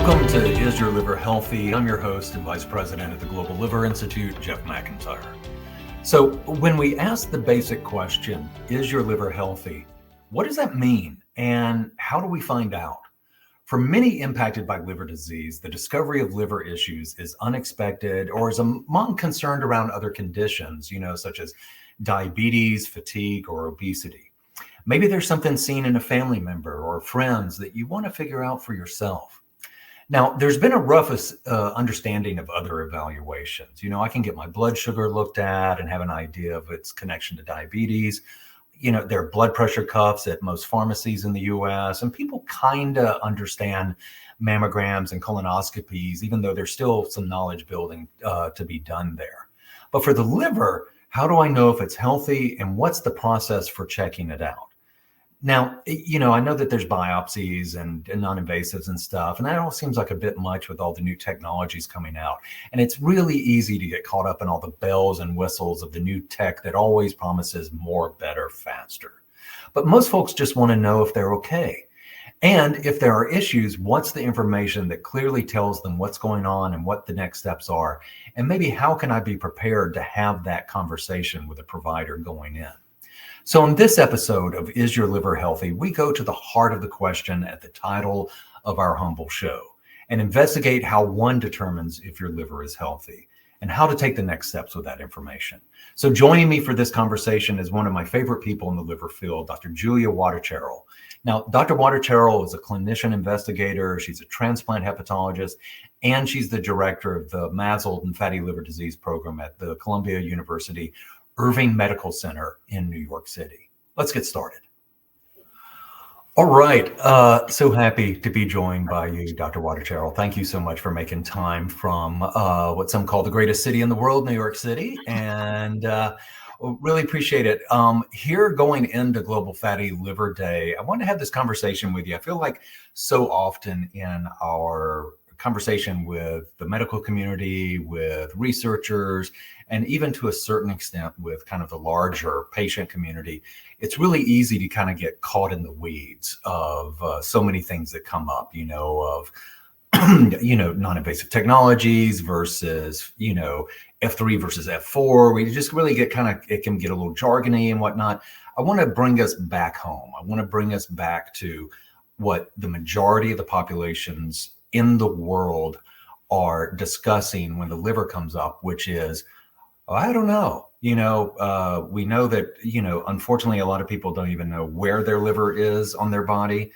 Welcome to Is Your Liver Healthy? I'm your host and Vice President at the Global Liver Institute, Jeff McIntyre. So when we ask the basic question, is your liver healthy? What does that mean? And how do we find out? For many impacted by liver disease, the discovery of liver issues is unexpected or is among concerned around other conditions, such as diabetes, fatigue, or obesity. Maybe there's something seen in a family member or friends that you want to figure out for yourself. Now, there's been a rough understanding of other evaluations. I can get my blood sugar looked at and have an idea of its connection to diabetes. There are blood pressure cuffs at most pharmacies in the US, and people kind of understand mammograms and colonoscopies, even though there's still some knowledge building to be done there. But for the liver, how do I know if it's healthy, and what's the process for checking it out? Now, I know that there's biopsies and non-invasives and stuff, and that all seems like a bit much with all the new technologies coming out. And it's really easy to get caught up in all the bells and whistles of the new tech that always promises more, better, faster. But most folks just want to know if they're okay. And if there are issues, what's the information that clearly tells them what's going on and what the next steps are? And maybe how can I be prepared to have that conversation with a provider going in? So in this episode of Is Your Liver Healthy, we go to the heart of the question at the title of our humble show and investigate how one determines if your liver is healthy and how to take the next steps with that information. So joining me for this conversation is one of my favorite people in the liver field, Dr. Julia Wattacheril. Now, Dr. Wattacheril is a clinician investigator. She's a transplant hepatologist, and she's the director of the MASLD and fatty liver disease program at the Columbia University Irving Medical Center in New York City. Let's get started. All right. So happy to be joined by you, Dr. Wattacheril. Thank you so much for making time from what some call the greatest city in the world, New York City. And really appreciate it. Here going into Global Fatty Liver Day, I want to have this conversation with you. I feel like so often in our conversation with the medical community, with researchers, and even to a certain extent with kind of the larger patient community, it's really easy to kind of get caught in the weeds of so many things that come up, of non-invasive technologies versus, F3 versus F4. We just really it can get a little jargony and whatnot. I want to bring us back home. I want to bring us back to what the majority of the populations in the world are discussing when the liver comes up, which is, I don't know. We know that, unfortunately, a lot of people don't even know where their liver is on their body.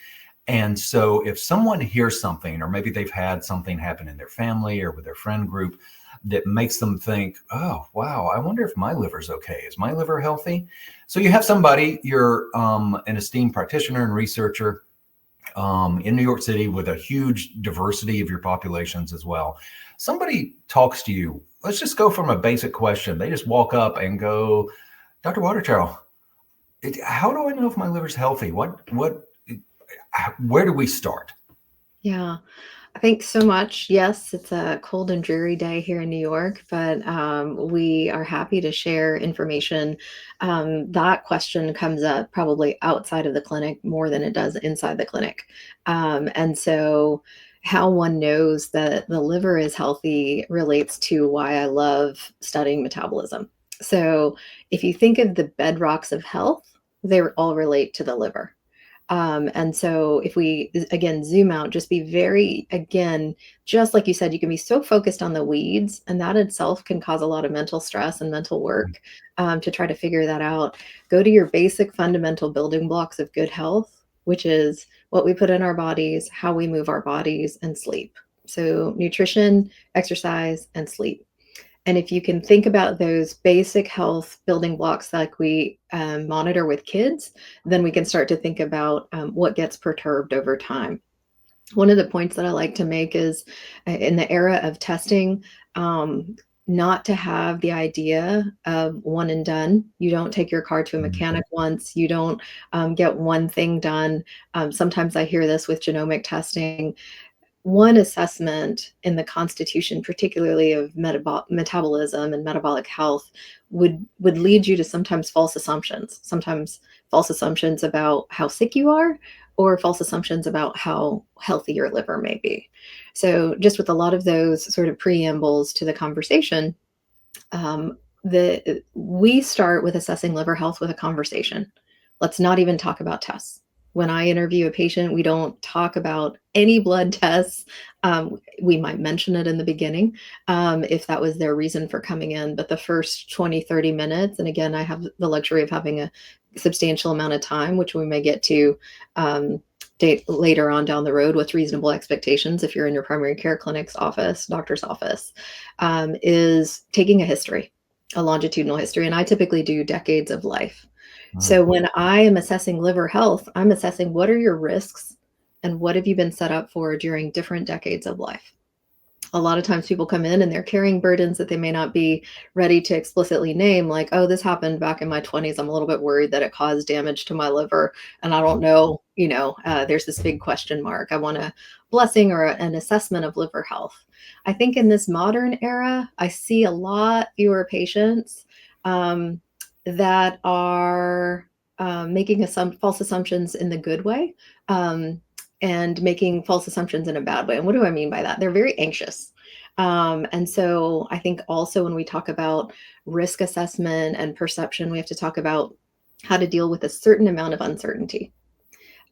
And so if someone hears something, or maybe they've had something happen in their family or with their friend group that makes them think, oh, wow, I wonder if my liver's okay. Is my liver healthy? So you have somebody, you're an esteemed practitioner and researcher in New York City with a huge diversity of your populations as well. Somebody talks to you. Let's just go from a basic question. They just walk up and go, Dr. Wattacheril, how do I know if my liver's healthy? Where do we start? Yeah, thanks so much. Yes, it's a cold and dreary day here in New York, but we are happy to share information. That question comes up probably outside of the clinic more than it does inside the clinic. And so how one knows that the liver is healthy relates to why I love studying metabolism. So if you think of the bedrocks of health, they all relate to the liver. And so if we, again, zoom out, just be very, again, just like you said, you can be so focused on the weeds, and that itself can cause a lot of mental stress and mental work to try to figure that out. Go to your basic fundamental building blocks of good health, which is what we put in our bodies, how we move our bodies, and sleep. So nutrition, exercise, and sleep. And if you can think about those basic health building blocks like we monitor with kids, then we can start to think about what gets perturbed over time. One of the points that I like to make is in the era of testing, not to have the idea of one and done. You don't take your car to a mechanic once. You don't get one thing done. Sometimes I hear this with genomic testing. One assessment in the constitution, particularly of metabolism and metabolic health, would lead you to sometimes false assumptions about how sick you are, or false assumptions about how healthy your liver may be. So just with a lot of those sort of preambles to the conversation, we start with assessing liver health with a conversation. Let's not even talk about tests. When I interview a patient, we don't talk about any blood tests. We might mention it in the beginning if that was their reason for coming in. But the first 20, 30 minutes, and again, I have the luxury of having a substantial amount of time, which we may get to later on down the road with reasonable expectations if you're in your primary care clinic's office, doctor's office, is taking a history, a longitudinal history. And I typically do decades of life. So when I am assessing liver health, I'm assessing what are your risks and what have you been set up for during different decades of life. A lot of times people come in and they're carrying burdens that they may not be ready to explicitly name, like, oh, this happened back in my 20s. I'm a little bit worried that it caused damage to my liver. And I don't know, there's this big question mark. I want a blessing or an assessment of liver health. I think in this modern era, I see a lot fewer patients that are making false assumptions in the good way and making false assumptions in a bad way. And what do I mean by that? They're very anxious. And so I think also when we talk about risk assessment and perception, we have to talk about how to deal with a certain amount of uncertainty.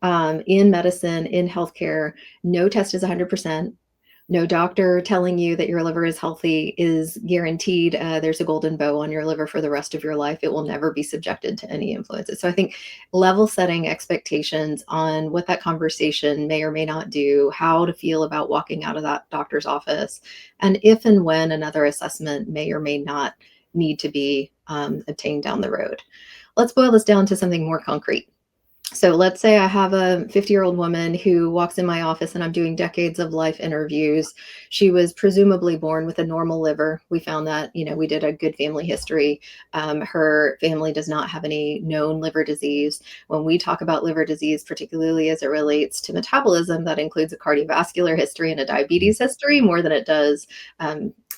In medicine, in healthcare, no test is 100%. No doctor telling you that your liver is healthy is guaranteed. There's a golden bow on your liver for the rest of your life. It will never be subjected to any influences. So I think level setting expectations on what that conversation may or may not do, how to feel about walking out of that doctor's office, and if and when another assessment may or may not need to be obtained down the road. Let's boil this down to something more concrete. So let's say I have a 50-year-old woman who walks in my office and I'm doing decades of life interviews. She was presumably born with a normal liver. We found that, we did a good family history. Her family does not have any known liver disease. When we talk about liver disease, particularly as it relates to metabolism, that includes a cardiovascular history and a diabetes history more than it does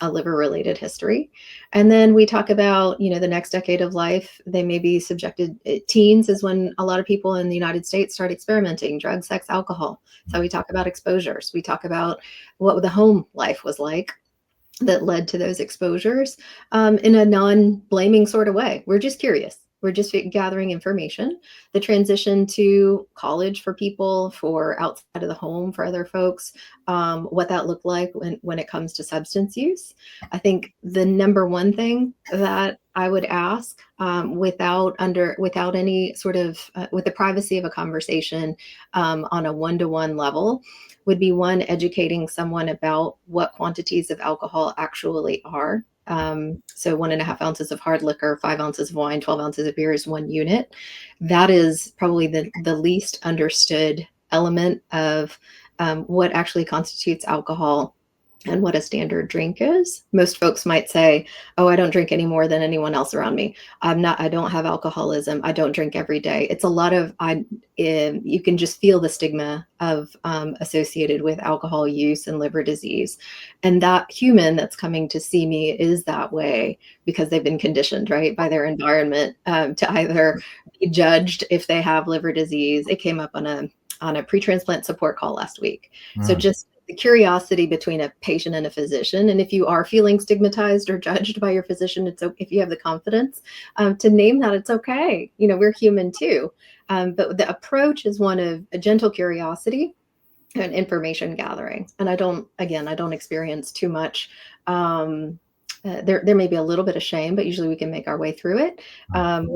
a liver-related history. And then we talk about, the next decade of life, they may be subjected, teens is when a lot of people in the United States start experimenting, drugs, sex, alcohol. So we talk about exposures. We talk about what the home life was like that led to those exposures in a non-blaming sort of way. We're just curious. We're just gathering information. The transition to college for people, for outside of the home, for other folks, what that looked like when it comes to substance use. I think the number one thing that I would ask without any sort of, with the privacy of a conversation on a one-to-one level would be one, educating someone about what quantities of alcohol actually are. So 1.5 ounces of hard liquor, 5 ounces of wine, 12 ounces of beer is 1 unit. That is probably the least understood element of what actually constitutes alcohol and what a standard drink is. Most folks might say, oh, I don't drink any more than anyone else around me. I don't have alcoholism. I don't drink every day. It's a lot of, you can just feel the stigma of associated with alcohol use and liver disease. And that human that's coming to see me is that way because they've been conditioned, right, by their environment to either be judged if they have liver disease. It came up on a pre-transplant support call last week. So just the curiosity between a patient and a physician. And if you are feeling stigmatized or judged by your physician, it's okay. If you have the confidence to name that, it's okay. We're human too. But the approach is one of a gentle curiosity and information gathering. And I don't experience too much. There may be a little bit of shame, but usually we can make our way through it.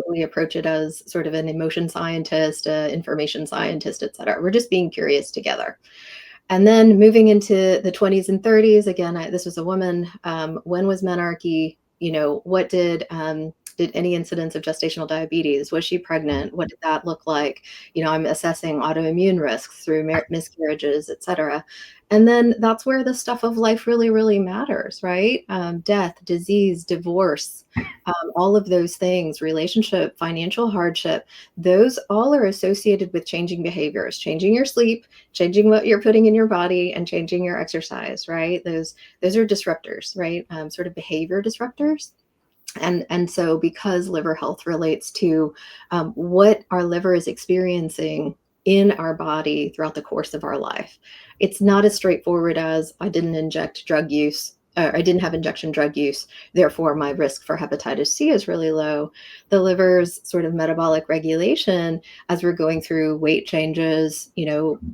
We approach it as sort of an emotion scientist, information scientist, et cetera. We're just being curious together. And then moving into the 20s and 30s, again, this was a woman. When was menarche? What did any incidence of gestational diabetes? Was she pregnant? What did that look like? I'm assessing autoimmune risks through miscarriages, et cetera. And then that's where the stuff of life really, really matters, right? Death, disease, divorce, all of those things, relationship, financial hardship, those all are associated with changing behaviors, changing your sleep, changing what you're putting in your body, and changing your exercise, right? Those are disruptors, right? Sort of behavior disruptors. And so because liver health relates to what our liver is experiencing in our body throughout the course of our life. It's not as straightforward as I didn't inject drug use, or I didn't have injection drug use, therefore my risk for hepatitis C is really low. The liver's sort of metabolic regulation as we're going through weight changes,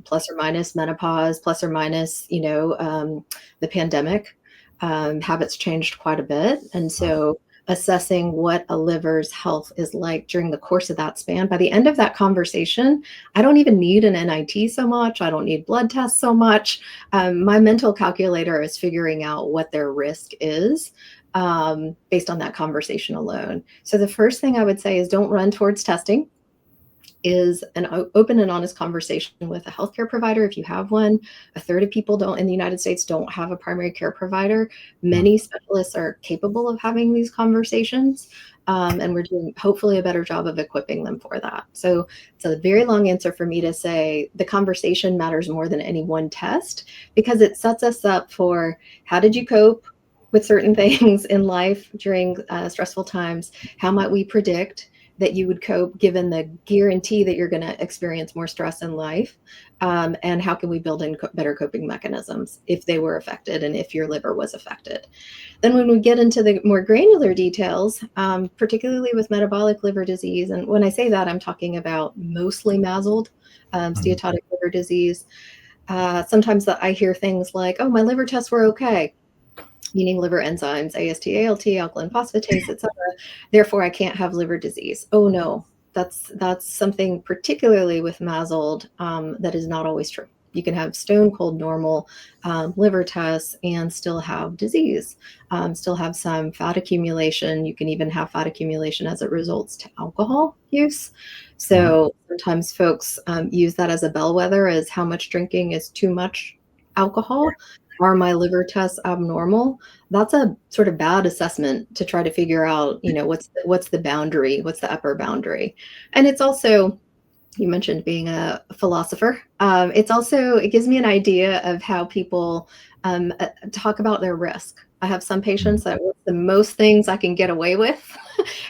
plus or minus menopause, plus or minus, the pandemic, habits changed quite a bit. And so assessing what a liver's health is like during the course of that span. By the end of that conversation, I don't even need an NIT so much. I don't need blood tests so much. My mental calculator is figuring out what their risk is based on that conversation alone. So the first thing I would say is don't run towards testing. Is an open and honest conversation with a healthcare provider if you have one. A third of people in the United States don't have a primary care provider. Many specialists are capable of having these conversations, and we're doing hopefully a better job of equipping them for that. So it's a very long answer for me to say the conversation matters more than any one test, because it sets us up for how did you cope with certain things in life during stressful times? How might we predict that you would cope given the guarantee that you're going to experience more stress in life? And how can we build in better coping mechanisms if they were affected and if your liver was affected? Then when we get into the more granular details, particularly with metabolic liver disease, and when I say that, I'm talking about mostly MASLD, steatotic liver disease. Sometimes I hear things like, oh, my liver tests were okay, meaning liver enzymes, AST, ALT, alkaline phosphatase, et cetera. Therefore, I can't have liver disease. Oh, no, that's something particularly with MASLD that is not always true. You can have stone cold normal liver tests and still have disease, still have some fat accumulation. You can even have fat accumulation as it results to alcohol use. So sometimes folks use that as a bellwether, as how much drinking is too much alcohol. Are my liver tests abnormal? That's a sort of bad assessment to try to figure out, what's the boundary, what's the upper boundary. And it's also, you mentioned being a philosopher. It gives me an idea of how people talk about their risk. I have some patients that what's the most things I can get away with,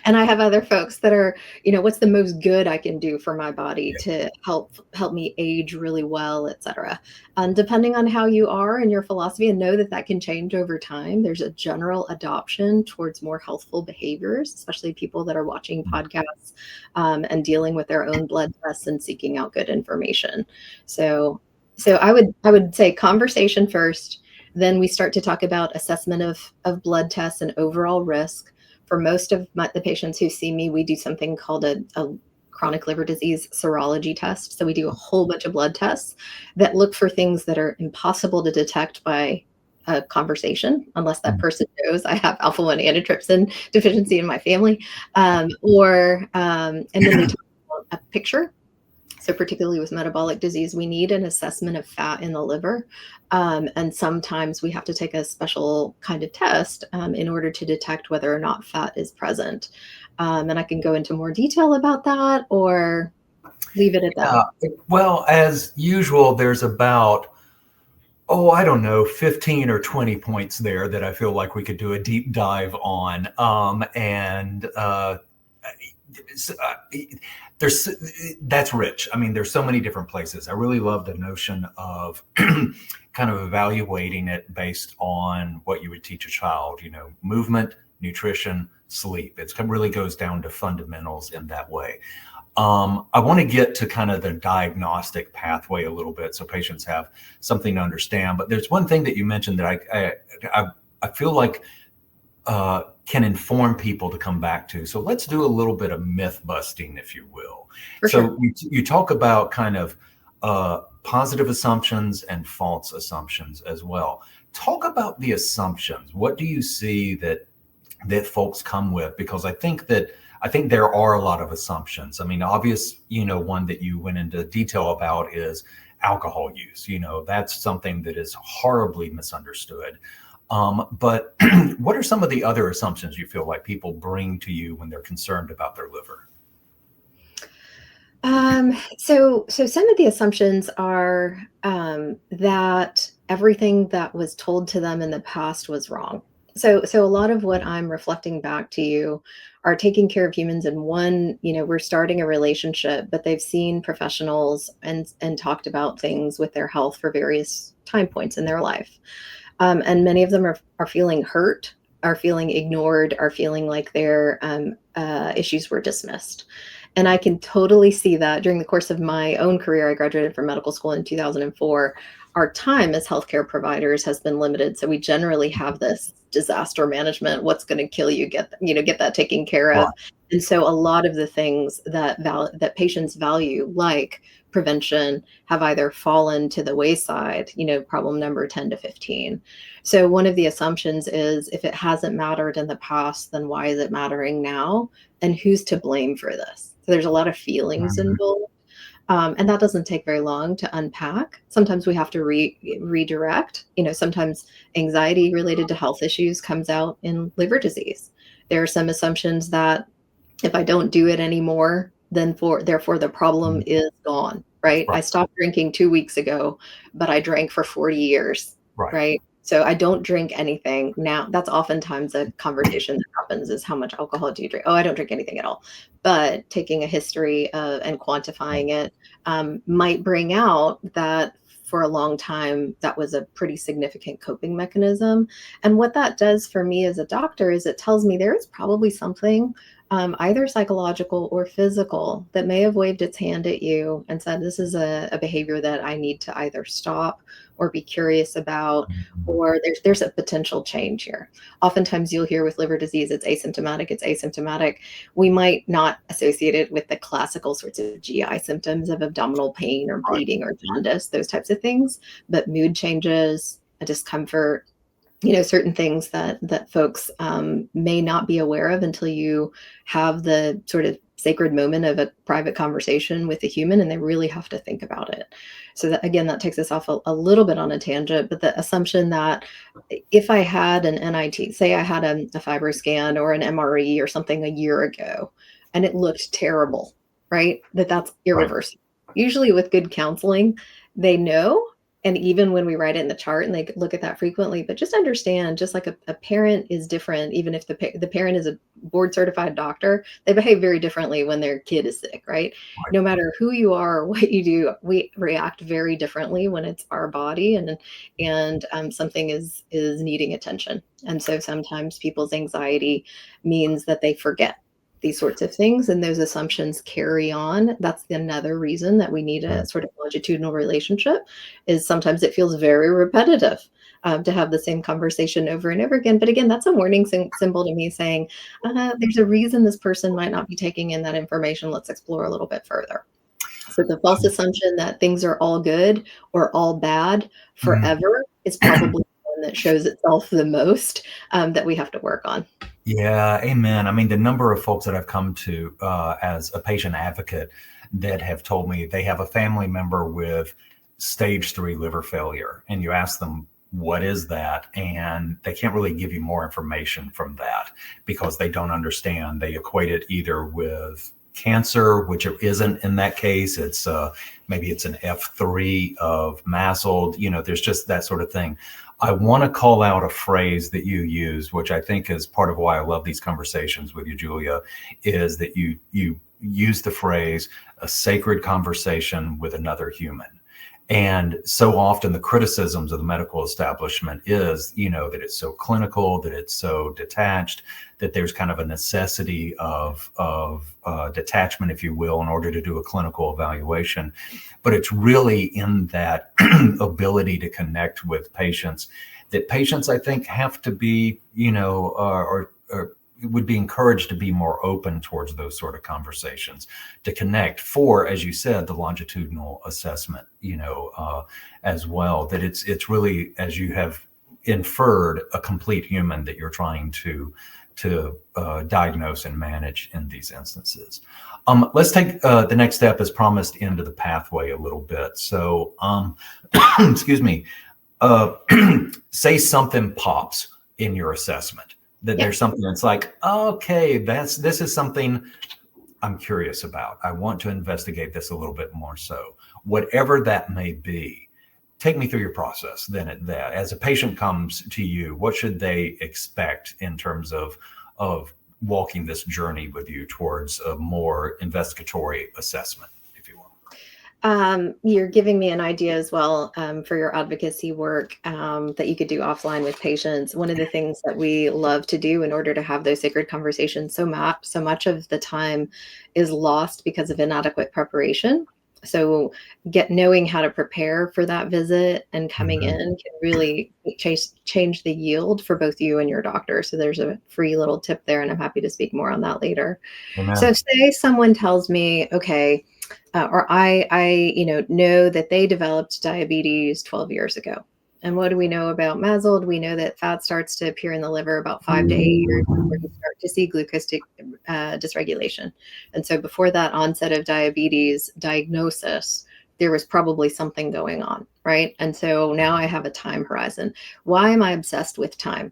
and I have other folks that are, what's the most good I can do for my body to help me age really well, et cetera. And depending on how you are and your philosophy, and know that can change over time. There's a general adoption towards more healthful behaviors, especially people that are watching podcasts and dealing with their own blood tests and seeking out good information. So I would say conversation first. Then we start to talk about assessment of blood tests and overall risk. For most of the patients who see me, we do something called a chronic liver disease serology test. So we do a whole bunch of blood tests that look for things that are impossible to detect by a conversation, unless that person knows I have alpha-1 antitrypsin deficiency in my family, and then we talk about a picture. So particularly with metabolic disease, we need an assessment of fat in the liver. And sometimes we have to take a special kind of test in order to detect whether or not fat is present. And I can go into more detail about that or leave it at that. Well, as usual, there's about, I don't know, 15 or 20 points there that I feel like we could do a deep dive on. That's rich. I mean, there's so many different places. I really love the notion of kind of evaluating it based on what you would teach a child, movement, nutrition, sleep. It really goes down to fundamentals in that way. I want to get to kind of the diagnostic pathway a little bit so patients have something to understand. But there's one thing that you mentioned that I feel like can inform people to come back to. So let's do a little bit of myth busting, if you will. So you talk about kind of positive assumptions and false assumptions as well. Talk about the assumptions. What do you see that folks come with? Because I think there are a lot of assumptions. I mean, obvious, one that you went into detail about is alcohol use. That's something that is horribly misunderstood. But what are some of the other assumptions you feel like people bring to you when they're concerned about their liver? So some of the assumptions are that everything that was told to them in the past was wrong. So a lot of what I'm reflecting back to you are taking care of humans in one, we're starting a relationship, but they've seen professionals and talked about things with their health for various time points in their life. And many of them are feeling hurt, are feeling ignored, are feeling like their issues were dismissed. And I can totally see that during the course of my own career. I graduated from medical school in 2004. Our time as healthcare providers has been limited. So we generally have this disaster management, what's going to kill you, get that taken care of. Right. And so a lot of the things that patients value, like prevention, have either fallen to the wayside, problem number 10 to 15. So one of the assumptions is, if it hasn't mattered in the past, then why is it mattering now? And who's to blame for this? So there's a lot of feelings Mhm. involved. And that doesn't take very long to unpack. Sometimes we have to redirect. Sometimes anxiety related to health issues comes out in liver disease. There are some assumptions that if I don't do it anymore, then therefore the problem Mhm. is gone, right? Right. I stopped drinking 2 weeks ago, but I drank for 40 years, Right. right? So I don't drink anything now. That's oftentimes a conversation that happens, is how much alcohol do you drink? Oh, I don't drink anything at all. But taking a history and quantifying it might bring out that for a long time, that was a pretty significant coping mechanism. And what that does for me as a doctor is it tells me there is probably something, either psychological or physical, that may have waved its hand at you and said, this is a behavior that I need to either stop or be curious about, Mhm. or there's a potential change here. Oftentimes you'll hear with liver disease, it's asymptomatic. We might not associate it with the classical sorts of GI symptoms of abdominal pain or Right. bleeding or jaundice, those types of things, but mood changes, a discomfort, certain things that folks may not be aware of until you have the sort of sacred moment of a private conversation with a human, and they really have to think about it. So that, again, that takes us off a little bit on a tangent, but the assumption that if I had an NIT, say I had a FibroScan or an MRE or something a year ago, and it looked terrible, right? That's Right. irreversible. Usually with good counseling, they know. And even when we write it in the chart, and they look at that frequently, but just understand, just like a parent is different, even if the parent is a board certified doctor, they behave very differently when their kid is sick, right? Right. No matter who you are or what you do, we react very differently when it's our body, and something is needing attention. And so sometimes people's anxiety means that they forget these sorts of things, and those assumptions carry on. That's another reason that we need a Mhm. sort of longitudinal relationship, is sometimes it feels very repetitive, to have the same conversation over and over again. But again, that's a warning symbol to me, saying, there's a reason this person might not be taking in that information. Let's explore a little bit further. So the false assumption that things are all good or all bad Mhm. forever is probably the one that shows itself the most, that we have to work on. Yeah, amen. I mean, the number of folks that I've come to as a patient advocate that have told me they have a family member with stage 3 liver failure, and you ask them, what is that? And they can't really give you more information from that because they don't understand. They equate it either with cancer, which it isn't in that case. It's maybe it's an F3 of MASLD. There's just that sort of thing. I want to call out a phrase that you use, which I think is part of why I love these conversations with you, Julia, is that you use the phrase a sacred conversation with another human. And so often the criticisms of the medical establishment is, that it's so clinical, that it's so detached, that there's kind of a necessity of detachment, if you will, in order to do a clinical evaluation. But it's really in that ability to connect with patients that patients, I think, have to be, or would be encouraged to be more open towards those sort of conversations, to connect for, as you said, the longitudinal assessment, as well, that it's really, as you have inferred, a complete human that you're trying to diagnose and manage in these instances. Let's take the next step, as promised, into the pathway a little bit. So, excuse me, say something pops in your assessment, that Yeah. there's something that's like, okay, this is something I'm curious about. I want to investigate this a little bit more. So whatever that may be, take me through your process then at that. As a patient comes to you, what should they expect in terms of walking this journey with you towards a more investigatory assessment, if you will? You're giving me an idea as well for your advocacy work that you could do offline with patients. One of the things that we love to do in order to have those sacred conversations, so much of the time is lost because of inadequate preparation. So knowing how to prepare for that visit and coming in can really change the yield for both you and your doctor. So there's a free little tip there, and I'm happy to speak more on that later. Amen. So say someone tells me, okay, or I know that they developed diabetes 12 years ago. And what do we know about MASLD? We know that fat starts to appear in the liver about 5 to 8 years before you start to see glucose dysregulation. And so before that onset of diabetes diagnosis, there was probably something going on, right? And so now I have a time horizon. Why am I obsessed with time?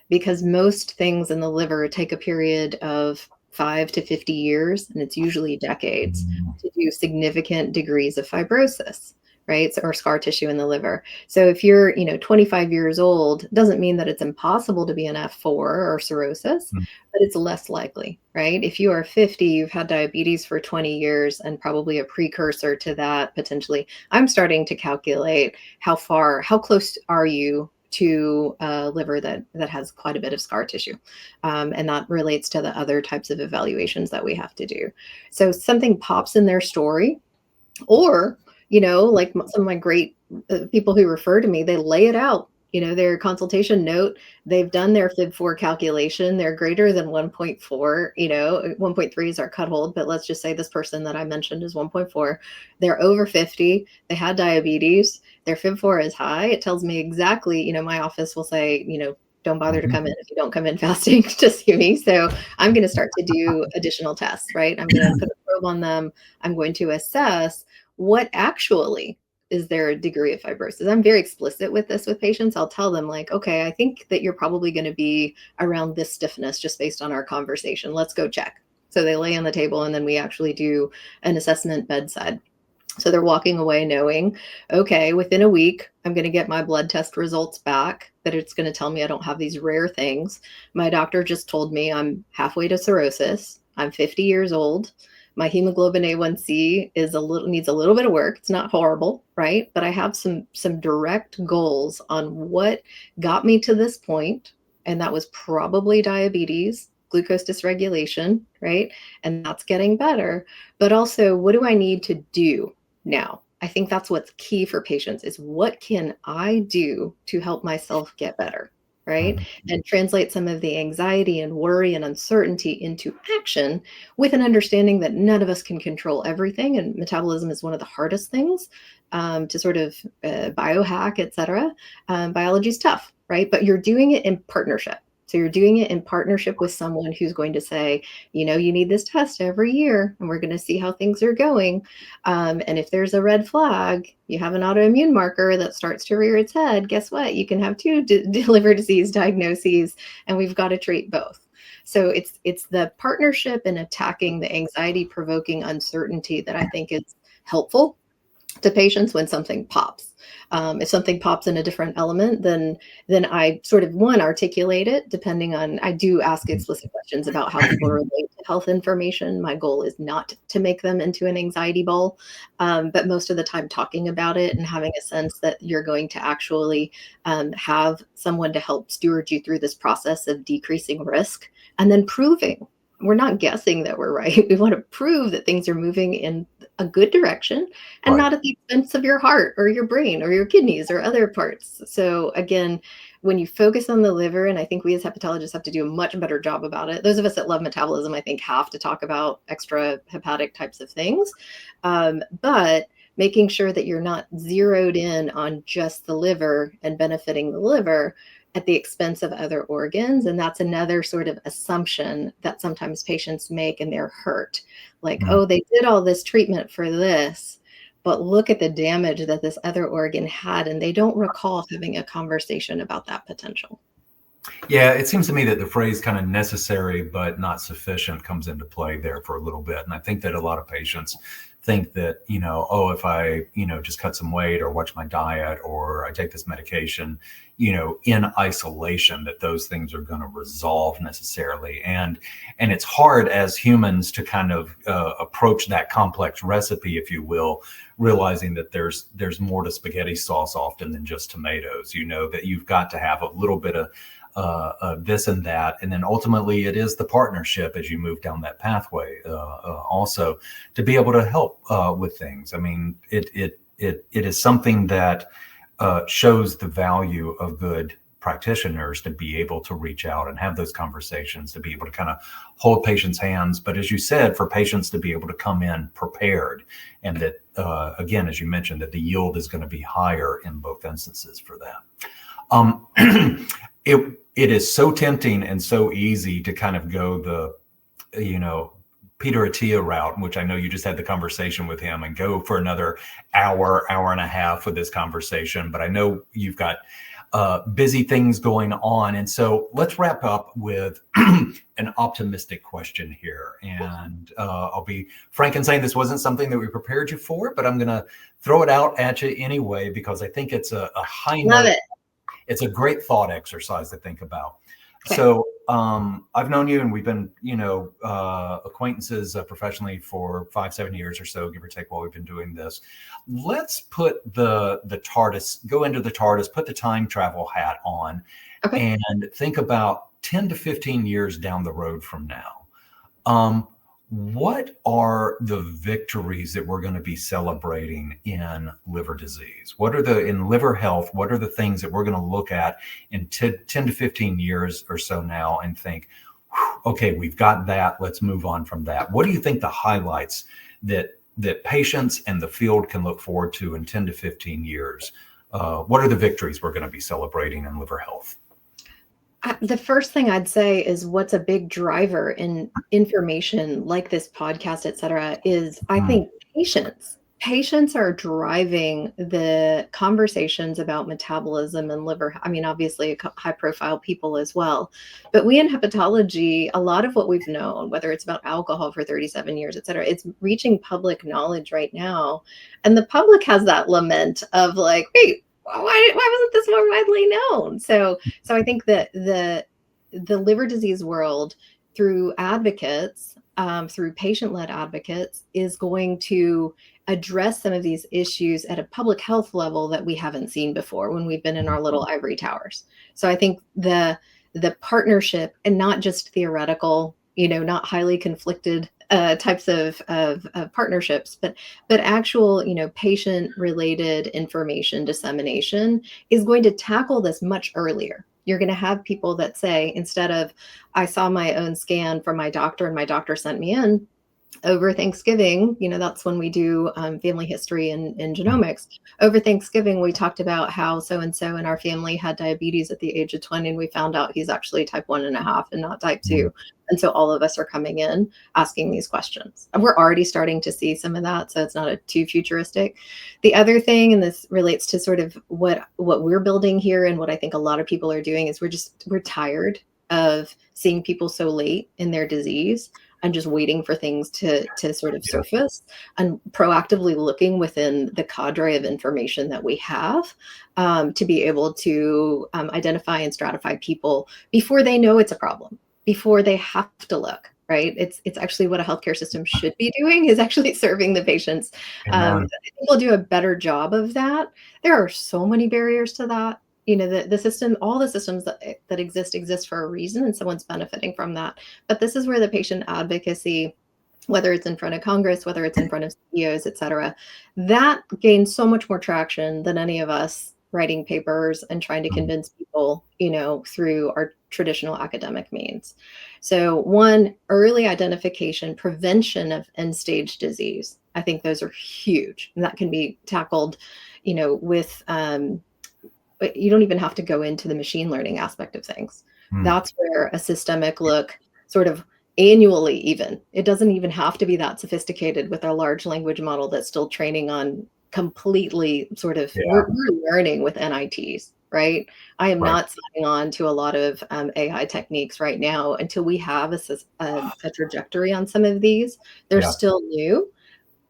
Because most things in the liver take a period of 5 to 50 years, and it's usually decades, to do significant degrees of fibrosis, right? Or scar tissue in the liver. So if you're, 25 years old, doesn't mean that it's impossible to be an F4 or cirrhosis, but it's less likely, right? If you are 50, you've had diabetes for 20 years and probably a precursor to that potentially. I'm starting to calculate how close are you to a liver that has quite a bit of scar tissue. And that relates to the other types of evaluations that we have to do. So something pops in their story, or, like some of my great people who refer to me, they lay it out, their consultation note, they've done their FIB4 calculation, they're greater than 1.4, 1.3 is our cut hold, but let's just say this person that I mentioned is 1.4. They're over 50, they had diabetes, their FIB4 is high. It tells me exactly, my office will say, don't bother to come in if you don't come in fasting to see me. So I'm going to start to do additional tests, right? I'm going to put a probe on them. I'm going to assess what actually is their degree of fibrosis. I'm very explicit with this with patients. I'll tell them like, okay, I think that you're probably going to be around this stiffness just based on our conversation. Let's go check. So they lay on the table and then we actually do an assessment bedside. So they're walking away knowing, okay, within a week, I'm going to get my blood test results back, that it's going to tell me I don't have these rare things. My doctor just told me I'm halfway to cirrhosis. I'm 50 years old. My hemoglobin A1C needs a little bit of work. It's not horrible, right? But I have some direct goals on what got me to this point, and that was probably diabetes, glucose dysregulation, right? And that's getting better. But also, what do I need to do now? I think that's what's key for patients is what can I do to help myself get better, right? And translate some of the anxiety and worry and uncertainty into action with an understanding that none of us can control everything. And metabolism is one of the hardest things to sort of biohack, et cetera. Biology is tough, right? But you're doing it in partnership. So you're doing it in partnership with someone who's going to say, you need this test every year, and we're going to see how things are going. And if there's a red flag, you have an autoimmune marker that starts to rear its head, guess what? You can have two liver disease diagnoses, and we've got to treat both. So it's the partnership and attacking the anxiety-provoking uncertainty that I think is helpful to patients when something pops. If something pops in a different element, then I sort of articulate it depending on, I do ask explicit questions about how people relate to health information. My goal is not to make them into an anxiety ball, but most of the time talking about it and having a sense that you're going to actually have someone to help steward you through this process of decreasing risk and then proving. We're not guessing that we're right. We want to prove that things are moving in a good direction and not at the expense of your heart or your brain or your kidneys or other parts. So again, when you focus on the liver, and I think we as hepatologists have to do a much better job about it. Those of us that love metabolism, I think, have to talk about extra hepatic types of things. But making sure that you're not zeroed in on just the liver and benefiting the liver at the expense of other organs. And that's another sort of assumption that sometimes patients make and they're hurt. Like, oh, they did all this treatment for this, but look at the damage that this other organ had. And they don't recall having a conversation about that potential. Yeah, it seems to me that the phrase kind of necessary but not sufficient comes into play there for a little bit. And I think that a lot of patients think that, oh, if I, just cut some weight or watch my diet or I take this medication, in isolation, that those things are going to resolve necessarily. And it's hard as humans to kind of approach that complex recipe, if you will, realizing that there's more to spaghetti sauce often than just tomatoes, that you've got to have a little bit of this and that. And then ultimately it is the partnership as you move down that pathway also to be able to help with things. I mean, it is something that shows the value of good practitioners to be able to reach out and have those conversations, to be able to kind of hold patients' hands. But as you said, for patients to be able to come in prepared, and that, again, as you mentioned, that the yield is going to be higher in both instances for that. It is so tempting and so easy to kind of go the, Peter Attia route, which I know you just had the conversation with him, and go for another hour and a half with this conversation. But I know you've got busy things going on. And so let's wrap up with an optimistic question here. And I'll be frank in saying this wasn't something that we prepared you for, but I'm going to throw it out at you anyway, because I think it's a high Love note. it. It's a great thought exercise to think about. Okay. So I've known you, and we've been, acquaintances professionally for 5-7 years or so, give or take, while we've been doing this. Let's put the TARDIS, go into the TARDIS, put the time travel hat on, Okay. and think about 10 to 15 years down the road from now. What are the victories that we're going to be celebrating in liver disease? In liver health, what are the things that we're going to look at in 10 to 15 years or so now and think, okay, we've got that, let's move on from that? What do you think the highlights that patients and the field can look forward to in 10 to 15 years? What are the victories we're going to be celebrating in liver health? The first thing I'd say is what's a big driver in information like this podcast, et cetera, is I think patients. Patients are driving the conversations about metabolism and liver. I mean, obviously, high profile people as well. But we in hepatology, a lot of what we've known, whether it's about alcohol for 37 years, et cetera, it's reaching public knowledge right now. And the public has that lament of like, wait, why wasn't this more widely known? So I think that the liver disease world, through advocates, through patient-led advocates, is going to address some of these issues at a public health level that we haven't seen before when we've been in our little ivory towers. So I think the partnership, and not just theoretical, not highly conflicted types of partnerships, but actual, patient-related information dissemination is going to tackle this much earlier. You're going to have people that say, instead of, I saw my own scan from my doctor and my doctor sent me in, over Thanksgiving, that's when we do family history and genomics. Over Thanksgiving, we talked about how so-and-so in our family had diabetes at the age of 20, and we found out he's actually type 1.5 and not type 2. And so all of us are coming in asking these questions. And we're already starting to see some of that, so it's not too futuristic. The other thing, and this relates to sort of what we're building here, and what I think a lot of people are doing, is we're tired of seeing people so late in their disease and just waiting for things to sort of surface, and proactively looking within the cadre of information that we have to be able to identify and stratify people before they know it's a problem, before they have to look, right? It's actually what a healthcare system should be doing, is actually serving the patients. I think we'll do a better job of that. There are so many barriers to that. The system, all the systems that exist for a reason, and someone's benefiting from that. But this is where the patient advocacy, whether it's in front of Congress, whether it's in front of CEOs, et cetera, that gains so much more traction than any of us writing papers and trying to convince people, through our traditional academic means. So one, early identification, prevention of end-stage disease. I think those are huge, and that can be tackled, with you don't even have to go into the machine learning aspect of things. That's where a systemic look, sort of annually even, it doesn't even have to be that sophisticated with our large language model that's still training on completely sort of, we're learning with NITs, right? I am not signing on to a lot of AI techniques right now until we have a trajectory on some of these. They're still new.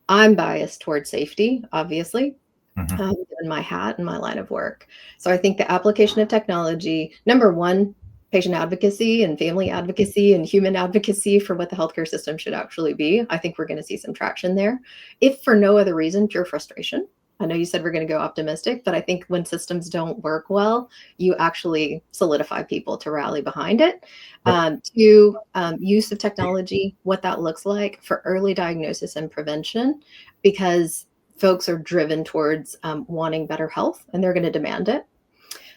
I'm biased towards safety, obviously, Hmm. given my hat and my line of work. So I think the application of technology, number one, patient advocacy and family advocacy and human advocacy for what the healthcare system should actually be. I think we're going to see some traction there. If for no other reason, pure frustration. I know you said we're going to go optimistic, but I think when systems don't work well, you actually solidify people to rally behind it. Yep. Two, use of technology, what that looks like for early diagnosis and prevention, because folks are driven towards wanting better health and they're going to demand it.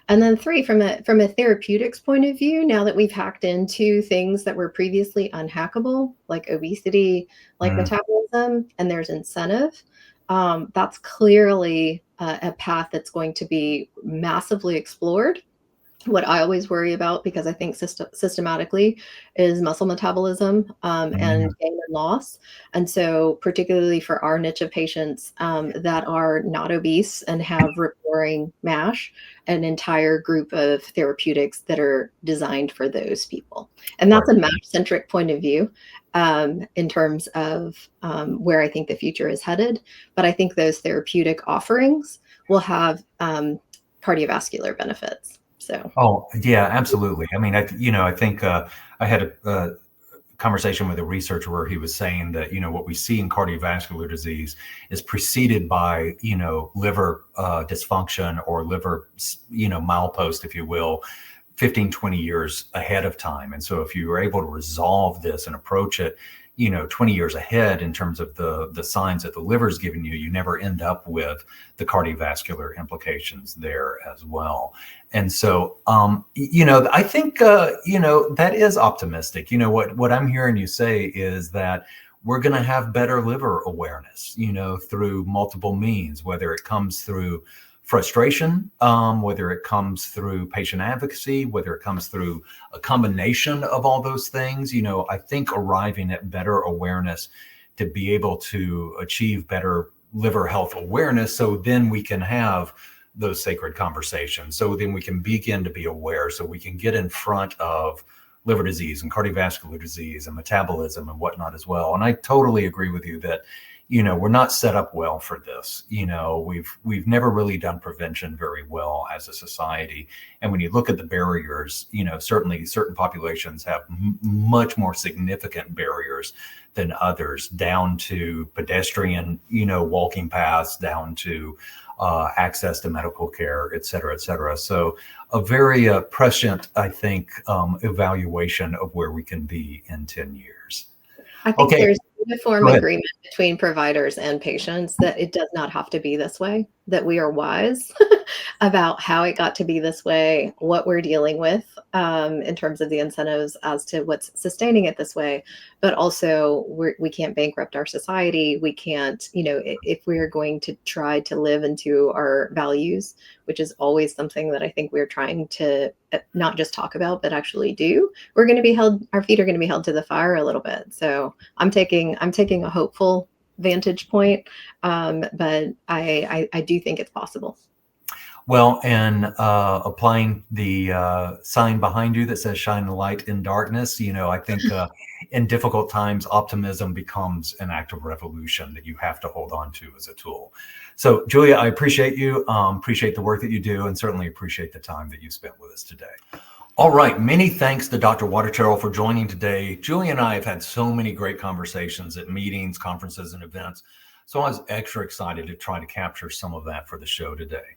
And then three, from a therapeutics point of view, now that we've hacked into things that were previously unhackable, like obesity, like Mm. metabolism, and there's incentive, that's clearly a path that's going to be massively explored. What I always worry about, because I think systematically, is muscle metabolism Mm. and gain and loss. And so, particularly for our niche of patients that are not obese and have repairing MASH, an entire group of therapeutics that are designed for those people. And that's Right. a MASH-centric point of view in terms of where I think the future is headed. But I think those therapeutic offerings will have cardiovascular benefits. So, Oh, yeah, absolutely. I mean, I think I had a conversation with a researcher where he was saying that, what we see in cardiovascular disease is preceded by, liver dysfunction or liver, milepost, if you will, 15, 20 years ahead of time. And so if you were able to resolve this and approach it, 20 years ahead in terms of the signs that the liver's giving you, you never end up with the cardiovascular implications there as well. And so, I think, that is optimistic. What I'm hearing you say is that we're going to have better liver awareness, through multiple means, whether it comes through frustration, whether it comes through patient advocacy, whether it comes through a combination of all those things. I think arriving at better awareness to be able to achieve better liver health awareness, so then we can have those sacred conversations. So then we can begin to be aware, so we can get in front of liver disease and cardiovascular disease and metabolism and whatnot as well. And I totally agree with you that, we're not set up well for this. We've never really done prevention very well as a society. And when you look at the barriers, certainly certain populations have much more significant barriers than others, down to pedestrian, walking paths, down to access to medical care, et cetera, et cetera. So a very prescient, I think, evaluation of where we can be in 10 years. I think Okay, there's uniform go ahead. agreement between providers and patients that it does not have to be this way, that we are wise about how it got to be this way, what we're dealing with in terms of the incentives as to what's sustaining it this way. But also, we can't bankrupt our society. We can't, if we're going to try to live into our values, which is always something that I think we're trying to not just talk about, but actually do, we're going to be held, our feet are going to be held to the fire a little bit. So I'm taking a hopeful vantage point, but I do think it's possible. Well, and applying the sign behind you that says "Shine the light in darkness," I think in difficult times, optimism becomes an act of revolution that you have to hold on to as a tool. So, Julia, I appreciate you, appreciate the work that you do, and certainly appreciate the time that you spent with us today. All right, many thanks to Dr. Wattacheril for joining today. Julia and I have had so many great conversations at meetings, conferences, and events, so I was extra excited to try to capture some of that for the show today.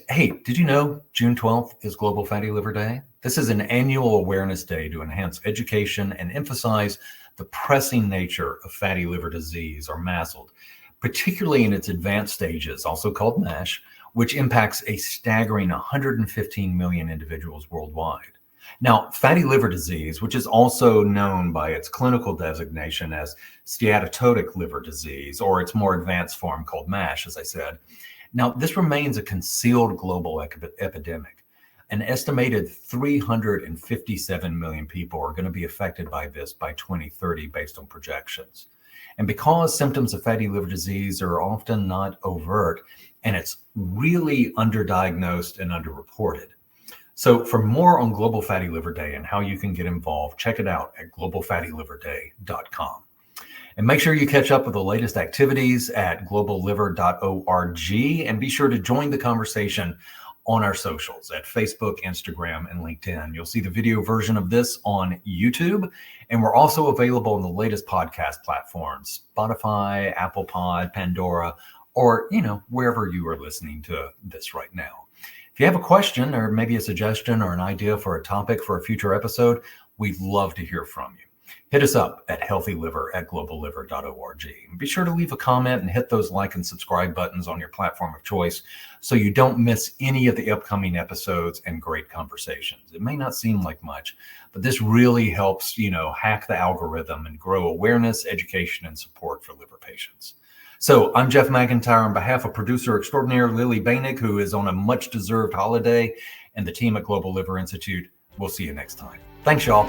Hey, did you know June 12th is Global Fatty Liver Day? This is an annual awareness day to enhance education and emphasize the pressing nature of fatty liver disease, or MASLD, particularly in its advanced stages, also called MASH, which impacts a staggering 115 million individuals worldwide. Now, fatty liver disease, which is also known by its clinical designation as steatotic liver disease, or its more advanced form called MASH, as I said. Now, this remains a concealed global epidemic. An estimated 357 million people are going to be affected by this by 2030 based on projections. And because symptoms of fatty liver disease are often not overt, and it's really underdiagnosed and underreported. So for more on Global Fatty Liver Day and how you can get involved, check it out at globalfattyliverday.com. And make sure you catch up with the latest activities at globalliver.org, and be sure to join the conversation on our socials at Facebook, Instagram, and LinkedIn. You'll see the video version of this on YouTube, and we're also available on the latest podcast platforms, Spotify, Apple Pod, Pandora, or, wherever you are listening to this right now. If you have a question or maybe a suggestion or an idea for a topic for a future episode, we'd love to hear from you. Hit us up at healthyliver@globalliver.org. And be sure to leave a comment and hit those like and subscribe buttons on your platform of choice so you don't miss any of the upcoming episodes and great conversations. It may not seem like much, but this really helps, hack the algorithm and grow awareness, education, and support for liver patients. So I'm Jeff McIntyre on behalf of producer extraordinaire Lily Bainig, who is on a much-deserved holiday, and the team at Global Liver Institute. We'll see you next time. Thanks, y'all.